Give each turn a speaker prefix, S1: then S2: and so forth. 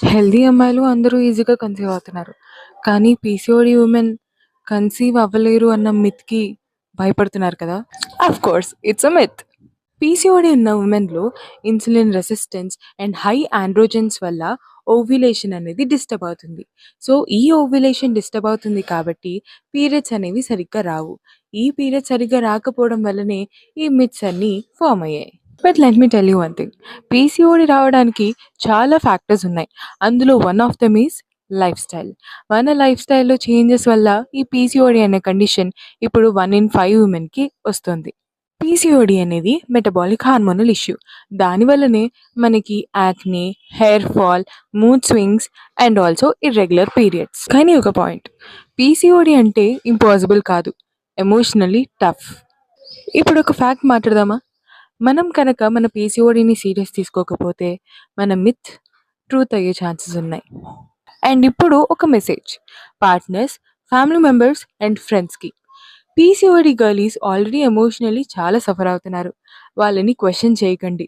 S1: Healthy అమ్మాయిలు అందరూ ఈజీగా కన్సీవ్ అవుతున్నారు. కానీ పీసీఓడీ ఉమెన్ కన్సీవ్ అవ్వలేరు అన్న మిత్‌కి భయపడుతున్నారు కదా! Of course it's a myth. PCOD ఉన్న ఉమెన్‌లో insulin resistance and high androgens వల్ల ఓవ్యులేషన్ అనేది డిస్టర్బ్ అవుతుంది. సో, ఈ ఓవ్యులేషన్ డిస్టర్బ్ అవుతుంది కాబట్టి పీరియడ్స్ అనేవి సరిగ్గా రావు. ఈ పీరియడ్స్ సరిగ్గా రాకపోవడం వల్లనే ఈ మిత్స్ అన్నీ ఫార్మ్ అయ్యాయి. But let me tell you one thing. PCOD రావడానికి చాలా ఫ్యాక్టర్స్ ఉన్నాయి. అందులో one of them is life style. మన లైఫ్ స్టైల్‌లో చేంజెస్ వల్ల ఈ పీసీఓడీ అనే కండిషన్ ఇప్పుడు 1 ఇన్ 5 ఉమెన్‌కి వస్తుంది. పీసీఓడీ అనేది మెటబాలిక్ హార్మోనల్ ఇష్యూ. దానివల్లనే మనకి acne, hair fall, mood swings and also irregular periods. కానీ ఒక పాయింట్, పీసీఓడీ అంటే ఇంపాసిబుల్ కాదు. Emotionally tough. ఇప్పుడు ఒక ఫ్యాక్ట్ మాట్లాడదామా? మనం కనుక మన పీసీఓడీని సీరియస్ తీసుకోకపోతే మన మిత్ ట్రూత్ అయ్యే ఛాన్సెస్ ఉన్నాయి. అండ్ ఇప్పుడు ఒక message partners, family members and ఫ్రెండ్స్కి. పీసీఓడీ గర్లీస్ ఆల్రెడీ ఎమోషనల్లీ చాలా సఫర్ అవుతున్నారు. వాళ్ళని క్వశ్చన్ చేయకండి.